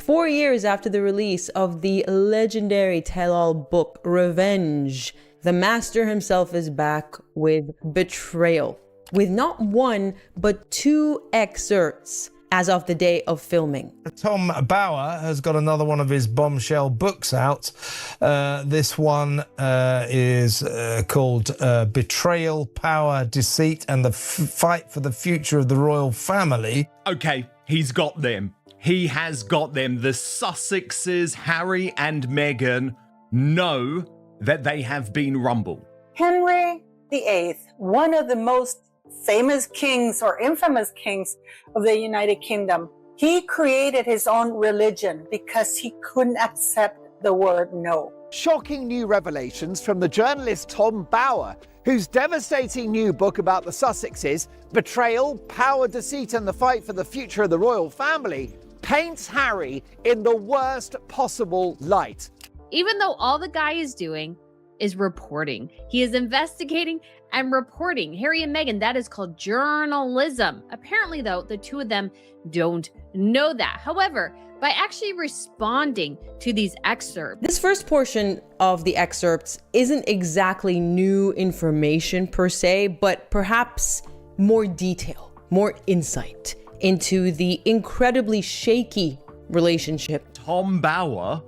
4 years after the release of the legendary tell-all book Revenge, the master himself is back with Betrayal, with not one, but 2 excerpts as of the day of filming. Tom Bauer has got another one of his bombshell books out. This one is called Betrayal, Power, Deceit, and the Fight for the Future of the Royal Family. Okay, he's got them. He has got them. The Sussexes, Harry and Meghan, know that they have been rumbled. Henry VIII, one of the most famous kings or infamous kings of the United Kingdom, he created his own religion because he couldn't accept the word no. Shocking new revelations from the journalist Tom Bauer, whose devastating new book about the Sussexes, Betrayal, Power, Deceit, and the Fight for the Future of the Royal Family, paints Harry in the worst possible light. Even though all the guy is doing is reporting, he is investigating and reporting. Harry and Meghan, that is called journalism. Apparently, though, the 2 of them don't know that. However, by actually responding to these excerpts. This first portion of the excerpts isn't exactly new information per se, but perhaps more detail, more insight into the incredibly shaky relationship. Tom Bauer,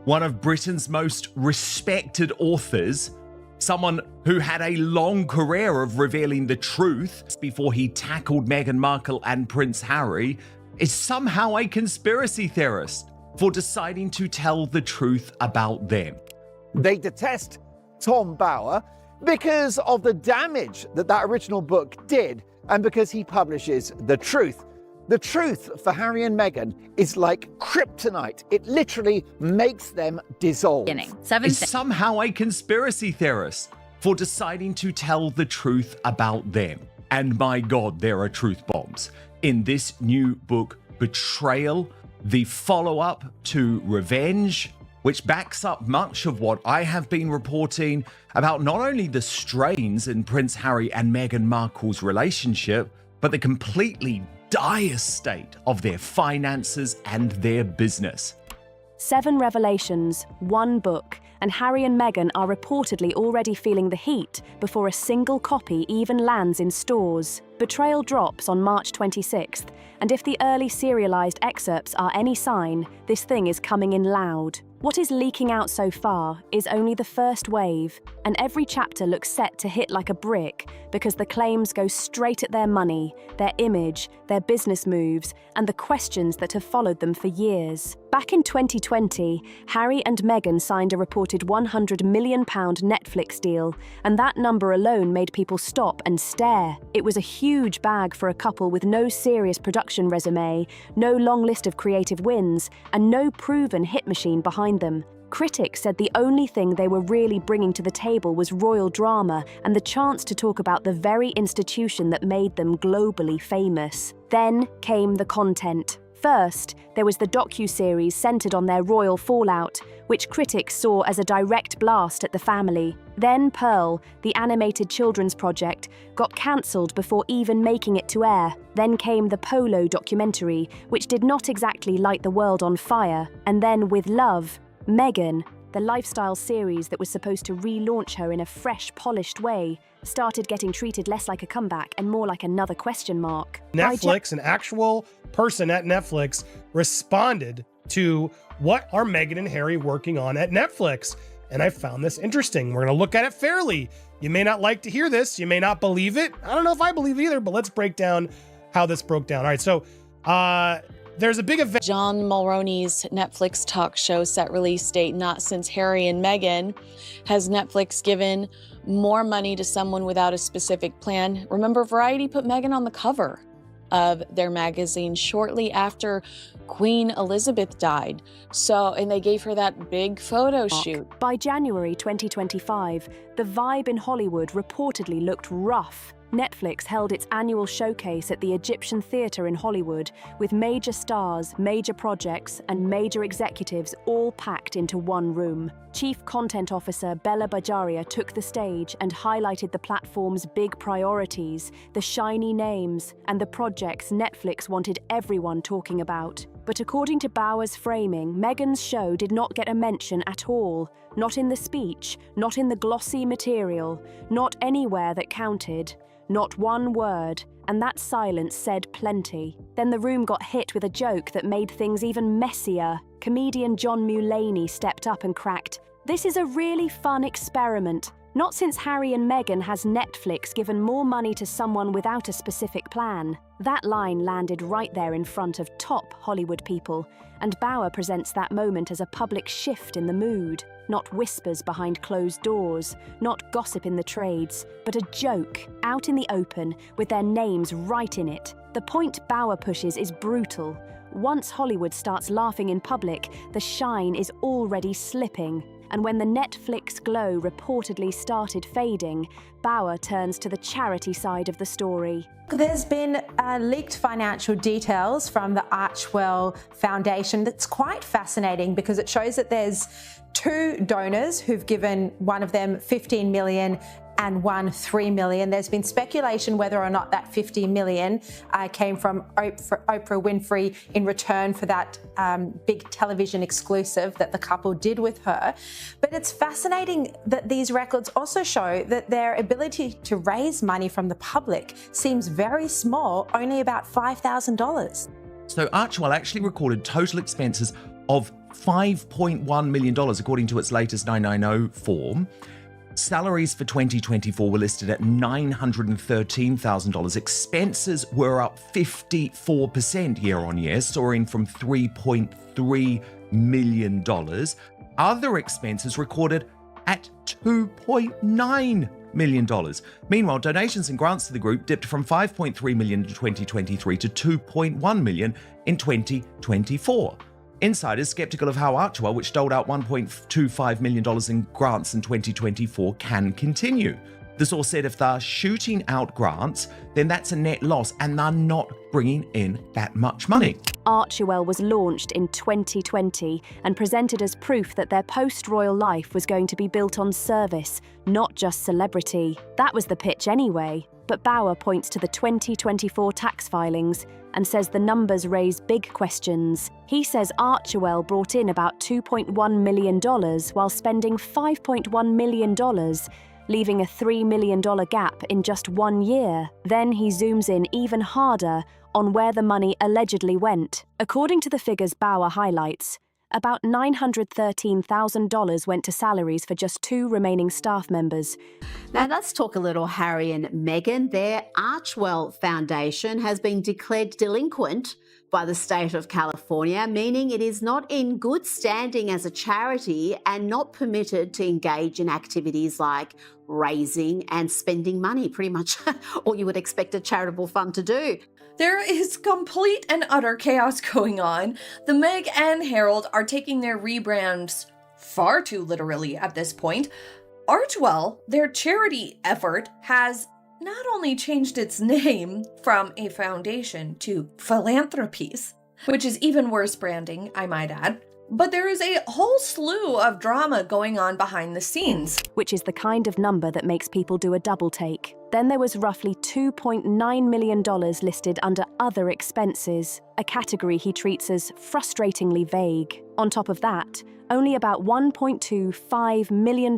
one of Britain's most respected authors, someone who had a long career of revealing the truth before he tackled Meghan Markle and Prince Harry, is somehow a conspiracy theorist for deciding to tell the truth about them. They detest Tom Bauer because of the damage that original book did and because he publishes the truth. The truth for Harry and Meghan is like kryptonite. It literally makes them dissolve. Is somehow a conspiracy theorist for deciding to tell the truth about them. And my God, there are truth bombs. In this new book, Betrayal, the follow-up to Revenge, which backs up much of what I have been reporting about not only the strains in Prince Harry and Meghan Markle's relationship, but the completely dire state of their finances and their business. 7 revelations, 1 book, and Harry and Meghan are reportedly already feeling the heat before a single copy even lands in stores. Betrayal drops on March 26th, and if the early serialized excerpts are any sign, this thing is coming in loud. What is leaking out so far is only the first wave, and every chapter looks set to hit like a brick because the claims go straight at their money, their image, their business moves, and the questions that have followed them for years. Back in 2020, Harry and Meghan signed a reported £100 million Netflix deal, and that number alone made people stop and stare. It was a huge bag for a couple with no serious production resume, no long list of creative wins, and no proven hit machine behind them. Critics said the only thing they were really bringing to the table was royal drama and the chance to talk about the very institution that made them globally famous. Then came the content. First, there was the docu-series centered on their royal fallout, which critics saw as a direct blast at the family. Then Pearl, the animated children's project, got cancelled before even making it to air. Then came the Polo documentary, which did not exactly light the world on fire. And then with Love, Meghan, the lifestyle series that was supposed to relaunch her in a fresh, polished way, started getting treated less like a comeback and more like another question mark. Netflix, an actual person at Netflix, responded to what are Meghan and Harry working on at Netflix. And I found this interesting. We're going to look at it fairly. You may not like to hear this. You may not believe it. I don't know if I believe either, but let's break down how this broke down. All right, so there's a big event. John Mulroney's Netflix talk show set release date. Not since Harry and Meghan has Netflix given more money to someone without a specific plan. Remember, Variety put Meghan on the cover of their magazine shortly after Queen Elizabeth died. And they gave her that big photo shoot. By January 2025, the vibe in Hollywood reportedly looked rough. Netflix held its annual showcase at the Egyptian Theatre in Hollywood, with major stars, major projects, and major executives all packed into one room. Chief Content Officer Bella Bajaria took the stage and highlighted the platform's big priorities, the shiny names, and the projects Netflix wanted everyone talking about. But according to Bauer's framing, Meghan's show did not get a mention at all. Not in the speech, not in the glossy material, not anywhere that counted. Not one word, and that silence said plenty. Then the room got hit with a joke that made things even messier. Comedian John Mulaney stepped up and cracked, "This is a really fun experiment. Not since Harry and Meghan has Netflix given more money to someone without a specific plan." That line landed right there in front of top Hollywood people, and Bauer presents that moment as a public shift in the mood. Not whispers behind closed doors, not gossip in the trades, but a joke, out in the open, with their names right in it. The point Bauer pushes is brutal. Once Hollywood starts laughing in public, the shine is already slipping. And when the Netflix glow reportedly started fading, Bauer turns to the charity side of the story. There's been leaked financial details from the Archewell Foundation that's quite fascinating because it shows that there's 2 donors who've given one of them 15 million and one 3 million. There's been speculation whether or not that 50 million came from Oprah Winfrey in return for that big television exclusive that the couple did with her. But it's fascinating that these records also show that their ability to raise money from the public seems very small, only about $5,000. So Archewell actually recorded total expenses of $5.1 million, according to its latest 990 form. Salaries for 2024 were listed at $913,000. Expenses were up 54% year on year, soaring from $3.3 million. Other expenses recorded at $2.9 million. Meanwhile, donations and grants to the group dipped from $5.3 million in 2023 to $2.1 million in 2024. Insiders skeptical of how Archewell, which doled out $1.25 million in grants in 2024, can continue. The source said if they're shooting out grants, then that's a net loss and they're not bringing in that much money. Archewell was launched in 2020 and presented as proof that their post-royal life was going to be built on service, not just celebrity. That was the pitch anyway. But Bauer points to the 2024 tax filings and says the numbers raise big questions. He says Archewell brought in about $2.1 million while spending $5.1 million, leaving a $3 million gap in just 1 year. Then he zooms in even harder on where the money allegedly went. According to the figures Bauer highlights, about $913,000 went to salaries for just 2 remaining staff members. Now let's talk a little Harry and Meghan. Their Archewell Foundation has been declared delinquent by the state of California, meaning it is not in good standing as a charity and not permitted to engage in activities like raising and spending money, pretty much all you would expect a charitable fund to do. There is complete and utter chaos going on. The Meg and Herald are taking their rebrands far too literally at this point. Archewell, their charity effort, has not only changed its name from a foundation to philanthropies, which is even worse branding, I might add, but there is a whole slew of drama going on behind the scenes. Which is the kind of number that makes people do a double take. Then there was roughly $2.9 million listed under other expenses, a category he treats as frustratingly vague. On top of that, only about $1.25 million,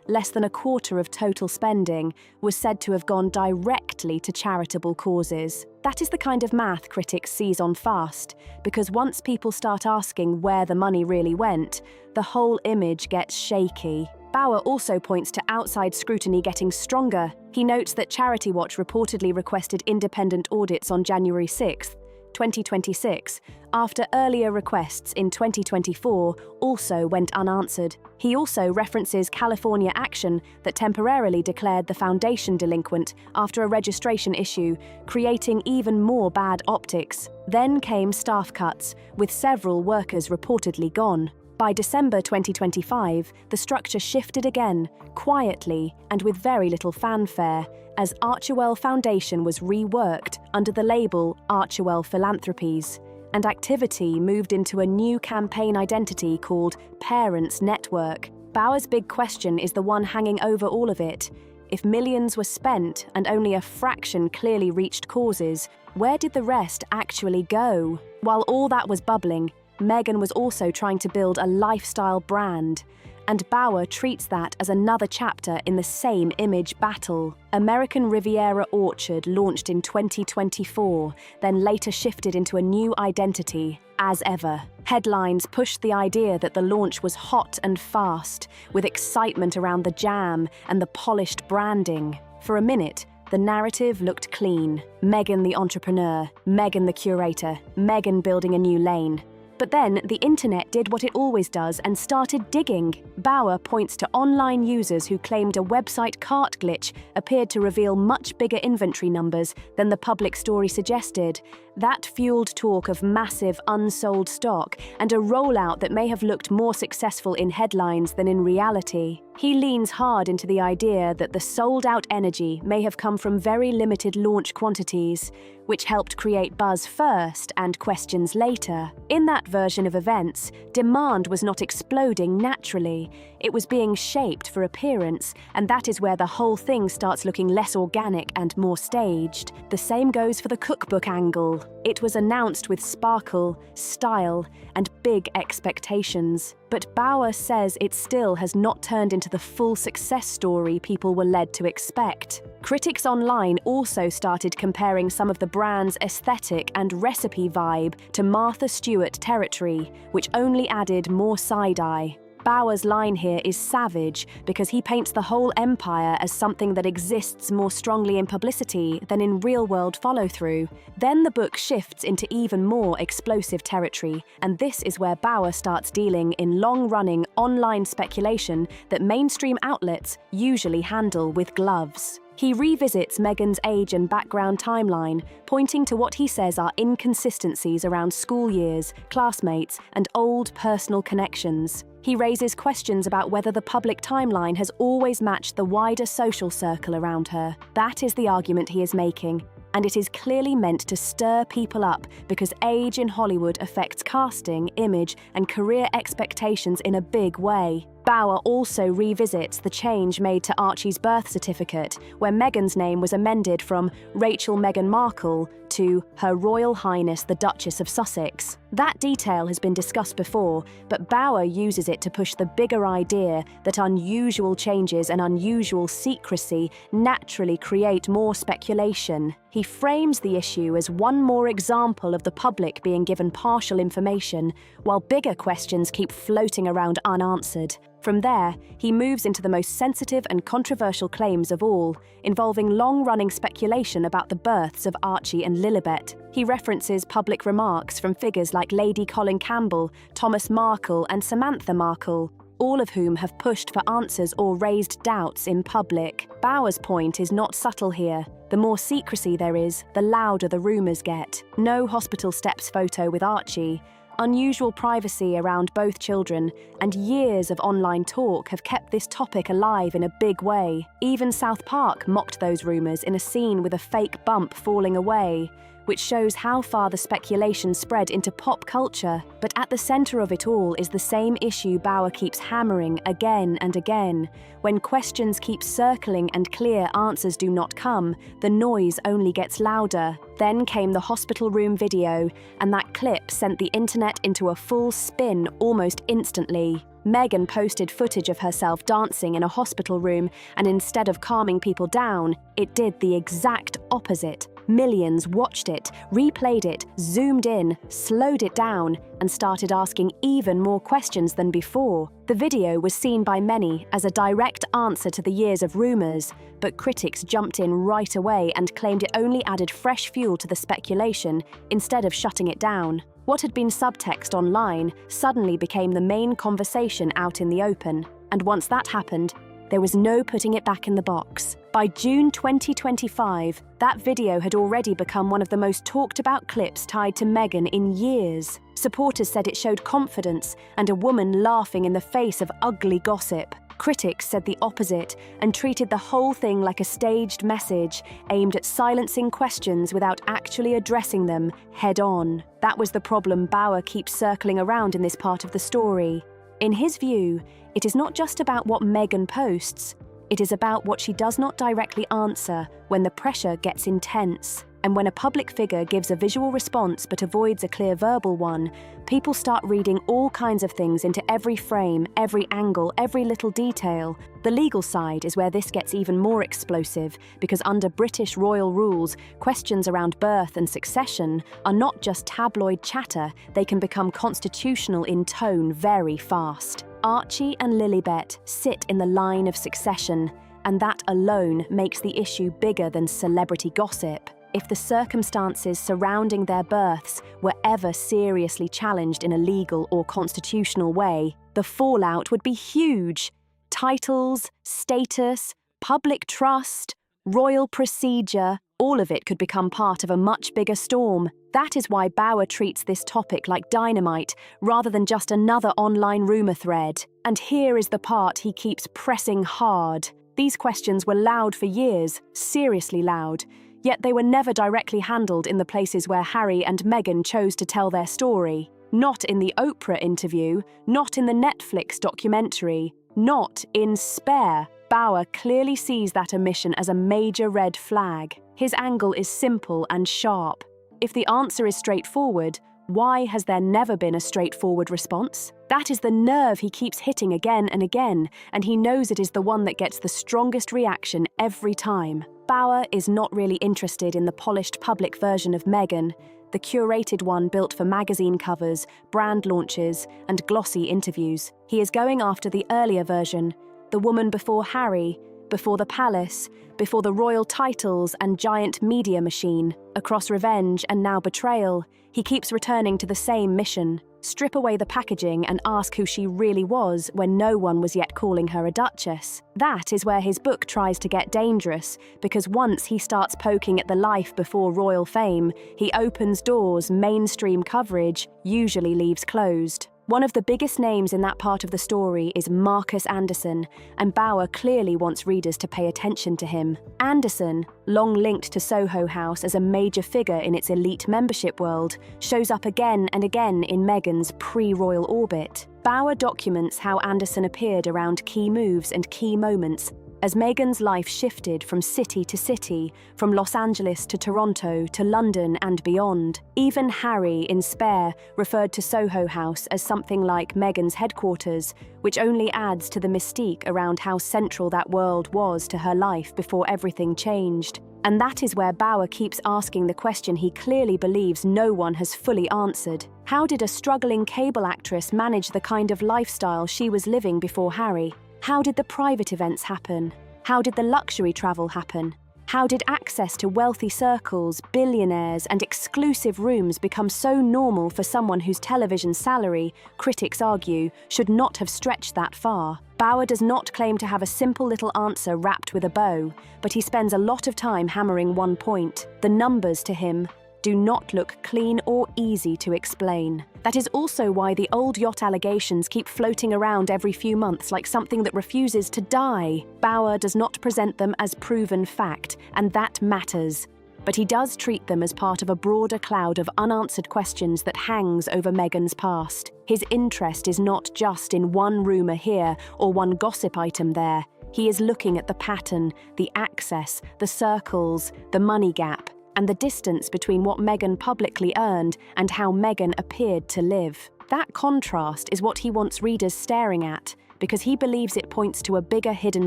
less than a quarter of total spending, was said to have gone directly to charitable causes. That is the kind of math critics seize on fast, because once people start asking where the money really went, the whole image gets shaky. Bauer also points to outside scrutiny getting stronger. He notes that Charity Watch reportedly requested independent audits on January 6, 2026, after earlier requests in 2024 also went unanswered. He also references California action that temporarily declared the foundation delinquent after a registration issue, creating even more bad optics. Then came staff cuts, with several workers reportedly gone. By December 2025, the structure shifted again, quietly and with very little fanfare, as Archewell Foundation was reworked under the label Archewell Philanthropies, and activity moved into a new campaign identity called Parents Network. Bauer's big question is the one hanging over all of it. If millions were spent and only a fraction clearly reached causes, where did the rest actually go? While all that was bubbling, Meghan was also trying to build a lifestyle brand, and Bauer treats that as another chapter in the same image battle. American Riviera Orchard launched in 2024, then later shifted into a new identity, As Ever. Headlines pushed the idea that the launch was hot and fast, with excitement around the jam and the polished branding. For a minute, the narrative looked clean. Meghan the entrepreneur, Meghan the curator, Meghan building a new lane. But then the internet did what it always does and started digging. Bauer points to online users who claimed a website cart glitch appeared to reveal much bigger inventory numbers than the public story suggested. That fueled talk of massive unsold stock and a rollout that may have looked more successful in headlines than in reality. He leans hard into the idea that the sold-out energy may have come from very limited launch quantities, which helped create buzz first and questions later. In that version of events, demand was not exploding naturally. It was being shaped for appearance, and that is where the whole thing starts looking less organic and more staged. The same goes for the cookbook angle. It was announced with sparkle, style, and big expectations. But Bauer says it still has not turned into the full success story people were led to expect. Critics online also started comparing some of the brand's aesthetic and recipe vibe to Martha Stewart territory, which only added more side-eye. Bauer's line here is savage because he paints the whole empire as something that exists more strongly in publicity than in real-world follow-through. Then the book shifts into even more explosive territory, and this is where Bauer starts dealing in long-running online speculation that mainstream outlets usually handle with gloves. He revisits Meghan's age and background timeline, pointing to what he says are inconsistencies around school years, classmates, and old personal connections. He raises questions about whether the public timeline has always matched the wider social circle around her. That is the argument he is making, and it is clearly meant to stir people up because age in Hollywood affects casting, image, and career expectations in a big way. Bauer also revisits the change made to Archie's birth certificate, where Meghan's name was amended from Rachel Meghan Markle to Her Royal Highness the Duchess of Sussex. That detail has been discussed before, but Bauer uses it to push the bigger idea that unusual changes and unusual secrecy naturally create more speculation. He frames the issue as one more example of the public being given partial information, while bigger questions keep floating around unanswered. From there, he moves into the most sensitive and controversial claims of all, involving long-running speculation about the births of Archie and Lilibet. He references public remarks from figures like Lady Colin Campbell, Thomas Markle, and Samantha Markle, all of whom have pushed for answers or raised doubts in public. Bauer's point is not subtle here. The more secrecy there is, the louder the rumours get. No hospital steps photo with Archie, unusual privacy around both children, and years of online talk have kept this topic alive in a big way. Even South Park mocked those rumours in a scene with a fake bump falling away, which shows how far the speculation spread into pop culture. But at the centre of it all is the same issue Bauer keeps hammering again and again. When questions keep circling and clear answers do not come, the noise only gets louder. Then came the hospital room video, and that clip sent the internet into a full spin almost instantly. Meghan posted footage of herself dancing in a hospital room, and instead of calming people down, it did the exact opposite. Millions watched it, replayed it, zoomed in, slowed it down, and started asking even more questions than before. The video was seen by many as a direct answer to the years of rumours, but critics jumped in right away and claimed it only added fresh fuel to the speculation instead of shutting it down. What had been subtext online suddenly became the main conversation out in the open, and once that happened, there was no putting it back in the box. By June 2025, that video had already become one of the most talked about clips tied to Meghan in years. Supporters said it showed confidence and a woman laughing in the face of ugly gossip. Critics said the opposite and treated the whole thing like a staged message aimed at silencing questions without actually addressing them head-on. That was the problem Bauer keeps circling around in this part of the story. In his view, it is not just about what Meghan posts, It is about what she does not directly answer when the pressure gets intense. And when a public figure gives a visual response but avoids a clear verbal one, people start reading all kinds of things into every frame, every angle, every little detail. The legal side is where this gets even more explosive, because under British royal rules, questions around birth and succession are not just tabloid chatter, they can become constitutional in tone very fast. Archie and Lilibet sit in the line of succession, and that alone makes the issue bigger than celebrity gossip. If the circumstances surrounding their births were ever seriously challenged in a legal or constitutional way, the fallout would be huge. Titles, status, public trust, royal procedure, all of it could become part of a much bigger storm. That is why Bauer treats this topic like dynamite, rather than just another online rumour thread. And here is the part he keeps pressing hard. These questions were loud for years, seriously loud. Yet they were never directly handled in the places where Harry and Meghan chose to tell their story. Not in the Oprah interview, not in the Netflix documentary, not in Spare. Bauer clearly sees that omission as a major red flag. His angle is simple and sharp. If the answer is straightforward, why has there never been a straightforward response? That is the nerve he keeps hitting again and again, and he knows it is the one that gets the strongest reaction every time. Bauer is not really interested in the polished public version of Meghan, the curated one built for magazine covers, brand launches, and glossy interviews. He is going after the earlier version, the woman before Harry, before the palace, before the royal titles and giant media machine. Across Revenge and now Betrayal, he keeps returning to the same mission: strip away the packaging and ask who she really was when no one was yet calling her a duchess. That is where his book tries to get dangerous, because once he starts poking at the life before royal fame, he opens doors mainstream coverage usually leaves closed. One of the biggest names in that part of the story is Marcus Anderson, and Bauer clearly wants readers to pay attention to him. Anderson, long linked to Soho House as a major figure in its elite membership world, shows up again and again in Meghan's pre-royal orbit. Bauer documents how Anderson appeared around key moves and key moments, as Meghan's life shifted from city to city, from Los Angeles to Toronto to London and beyond. Even Harry, in Spare, referred to Soho House as something like Meghan's headquarters, which only adds to the mystique around how central that world was to her life before everything changed. And that is where Bauer keeps asking the question he clearly believes no one has fully answered. How did a struggling cable actress manage the kind of lifestyle she was living before Harry? How did the private events happen? How did the luxury travel happen? How did access to wealthy circles, billionaires, and exclusive rooms become so normal for someone whose television salary, critics argue, should not have stretched that far? Bauer does not claim to have a simple little answer wrapped with a bow, but he spends a lot of time hammering one point. The numbers to him do not look clean or easy to explain. That is also why the old yacht allegations keep floating around every few months like something that refuses to die. Bauer does not present them as proven fact, and that matters. But he does treat them as part of a broader cloud of unanswered questions that hangs over Meghan's past. His interest is not just in one rumour here or one gossip item there. He is looking at the pattern, the access, the circles, the money gap, and the distance between what Meghan publicly earned and how Meghan appeared to live. That contrast is what he wants readers staring at, because he believes it points to a bigger hidden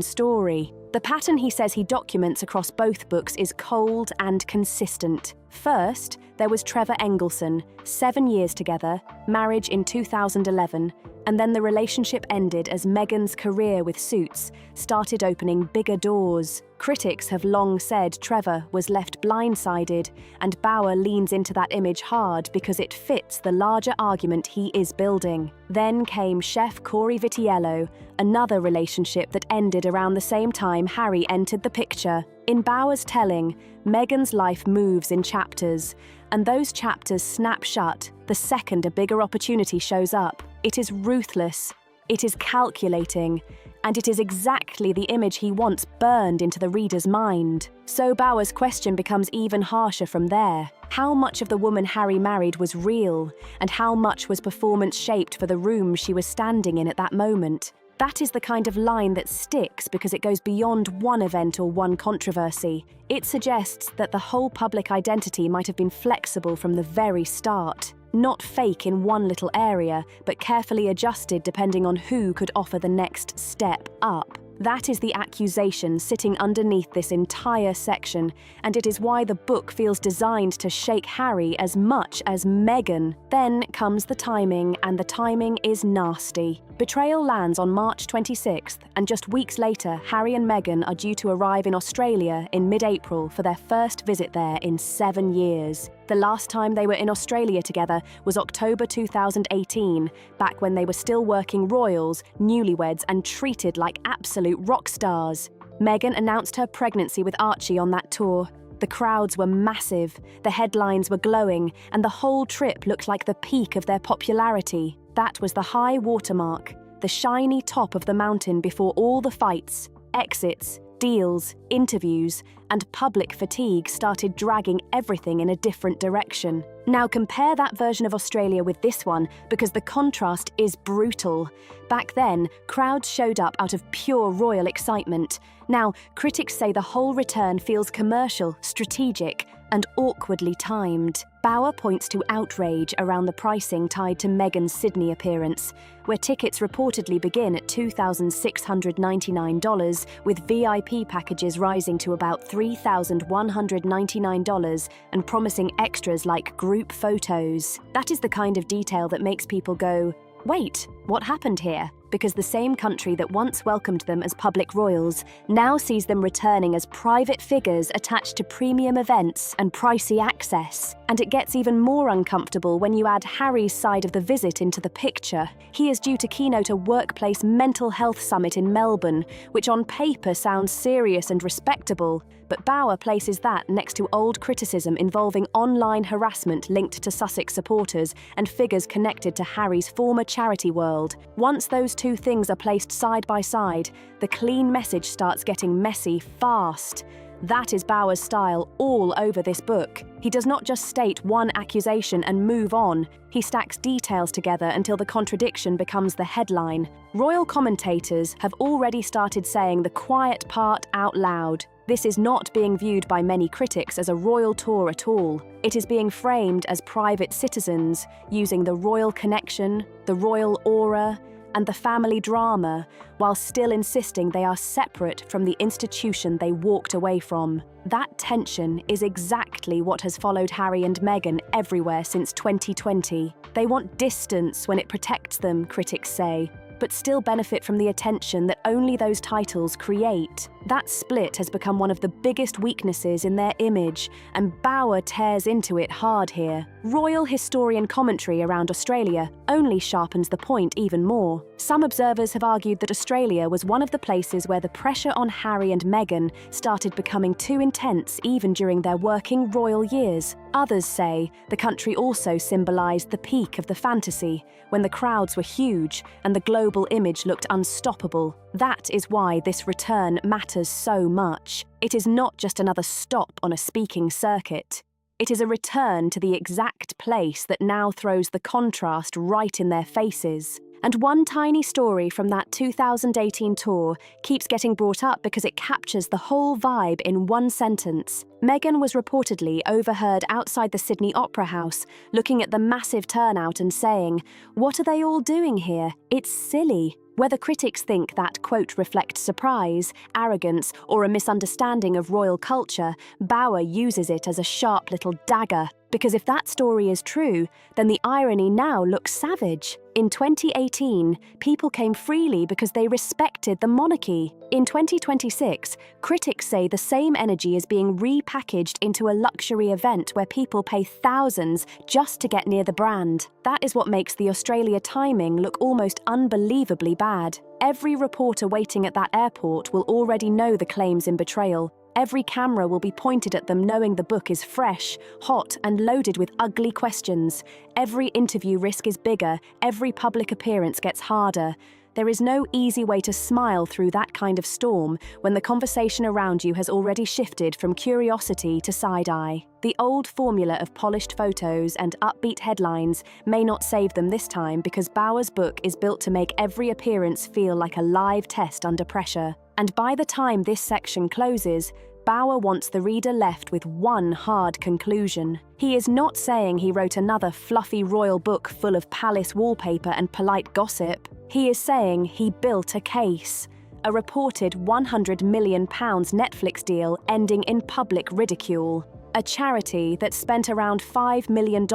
story. The pattern he says he documents across both books is cold and consistent. First, there was Trevor Engelson, 7 years together, marriage in 2011, and then the relationship ended as Meghan's career with Suits started opening bigger doors. Critics have long said Trevor was left blindsided, and Bauer leans into that image hard because it fits the larger argument he is building. Then came chef Corey Vitiello, another relationship that ended around the same time Harry entered the picture. In Bauer's telling, Meghan's life moves in chapters, and those chapters snap shut the second a bigger opportunity shows up. It is ruthless, it is calculating, and it is exactly the image he wants burned into the reader's mind. So Bauer's question becomes even harsher from there. How much of the woman Harry married was real, and how much was performance shaped for the room she was standing in at that moment? That is the kind of line that sticks because it goes beyond one event or one controversy. It suggests that the whole public identity might have been flexible from the very start. Not fake in one little area, but carefully adjusted depending on who could offer the next step up. That is the accusation sitting underneath this entire section, and it is why the book feels designed to shake Harry as much as Meghan. Then comes the timing, and the timing is nasty. Betrayal lands on March 26th, and just weeks later, Harry and Meghan are due to arrive in Australia in mid-April for their first visit there in 7 years. The last time they were in Australia together was October 2018, back when they were still working royals, newlyweds, and treated like absolute rock stars. Meghan announced her pregnancy with Archie on that tour. The crowds were massive, the headlines were glowing, and the whole trip looked like the peak of their popularity. That was the high watermark, the shiny top of the mountain before all the fights, exits, deals, interviews, and public fatigue started dragging everything in a different direction. Now compare that version of Australia with this one, because the contrast is brutal. Back then, crowds showed up out of pure royal excitement. Now, critics say the whole return feels commercial, strategic, and awkwardly timed. Bauer points to outrage around the pricing tied to Meghan's Sydney appearance, where tickets reportedly begin at $2,699, with VIP packages rising to about $3,199 and promising extras like group photos. That is the kind of detail that makes people go, wait, what happened here? Because the same country that once welcomed them as public royals now sees them returning as private figures attached to premium events and pricey access. And it gets even more uncomfortable when you add Harry's side of the visit into the picture. He is due to keynote a workplace mental health summit in Melbourne, which on paper sounds serious and respectable, but Bauer places that next to old criticism involving online harassment linked to Sussex supporters and figures connected to Harry's former charity world. Once those two things are placed side by side, the clean message starts getting messy fast. That is Bauer's style all over this book. He does not just state one accusation and move on. He stacks details together until the contradiction becomes the headline. Royal commentators have already started saying the quiet part out loud. This is not being viewed by many critics as a royal tour at all. It is being framed as private citizens, using the royal connection, the royal aura, and the family drama, while still insisting they are separate from the institution they walked away from. That tension is exactly what has followed Harry and Meghan everywhere since 2020. They want distance when it protects them, critics say, but still benefit from the attention that only those titles create. That split has become one of the biggest weaknesses in their image, and Bauer tears into it hard here. Royal historian commentary around Australia only sharpens the point even more. Some observers have argued that Australia was one of the places where the pressure on Harry and Meghan started becoming too intense even during their working royal years. Others say the country also symbolised the peak of the fantasy, when the crowds were huge and the global image looked unstoppable. That is why this return matters so much. It is not just another stop on a speaking circuit. It is a return to the exact place that now throws the contrast right in their faces. And one tiny story from that 2018 tour keeps getting brought up because it captures the whole vibe in one sentence. Meghan was reportedly overheard outside the Sydney Opera House, looking at the massive turnout and saying, "What are they all doing here? It's silly." Whether critics think that quote reflects surprise, arrogance, or a misunderstanding of royal culture, Bauer uses it as a sharp little dagger. Because if that story is true, then the irony now looks savage. In 2018, people came freely because they respected the monarchy. In 2026, critics say the same energy is being repackaged into a luxury event where people pay thousands just to get near the brand. That is what makes the Australia timing look almost unbelievably bad. Every reporter waiting at that airport will already know the claims in Betrayal. Every camera will be pointed at them knowing the book is fresh, hot, and loaded with ugly questions. Every interview risk is bigger, every public appearance gets harder. There is no easy way to smile through that kind of storm when the conversation around you has already shifted from curiosity to side-eye. The old formula of polished photos and upbeat headlines may not save them this time because Bauer's book is built to make every appearance feel like a live test under pressure. And by the time this section closes, Bauer wants the reader left with one hard conclusion. He is not saying he wrote another fluffy royal book full of palace wallpaper and polite gossip. He is saying he built a case. A reported £100 million Netflix deal ending in public ridicule. A charity that spent around $5 million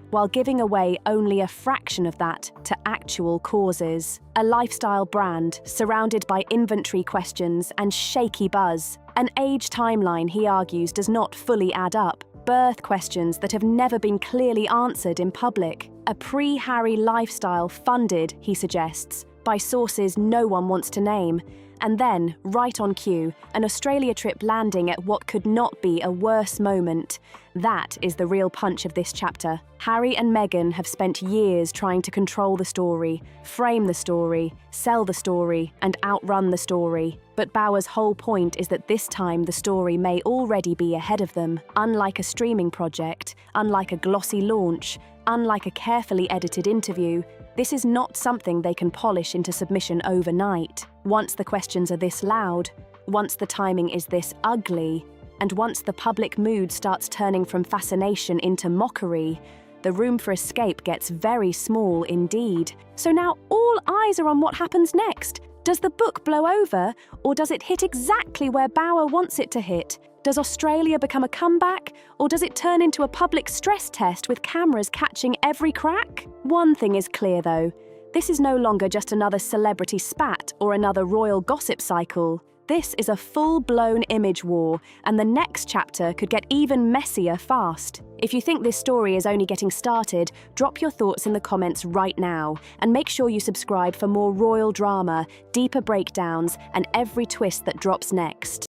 while giving away only a fraction of that to actual causes. A lifestyle brand surrounded by inventory questions and shaky buzz. An age timeline, he argues, does not fully add up. Birth questions that have never been clearly answered in public. A pre-Harry lifestyle funded, he suggests, by sources no one wants to name. And then, right on cue, an Australia trip landing at what could not be a worse moment. That is the real punch of this chapter. Harry and Meghan have spent years trying to control the story, frame the story, sell the story, and outrun the story. But Bauer's whole point is that this time the story may already be ahead of them. Unlike a streaming project, unlike a glossy launch, unlike a carefully edited interview, this is not something they can polish into submission overnight. Once the questions are this loud, once the timing is this ugly, and once the public mood starts turning from fascination into mockery, the room for escape gets very small indeed. So now all eyes are on what happens next. Does the book blow over, or does it hit exactly where Bauer wants it to hit? Does Australia become a comeback, or does it turn into a public stress test with cameras catching every crack? One thing is clear though, this is no longer just another celebrity spat or another royal gossip cycle. This is a full-blown image war, and the next chapter could get even messier fast. If you think this story is only getting started, drop your thoughts in the comments right now, and make sure you subscribe for more royal drama, deeper breakdowns, and every twist that drops next.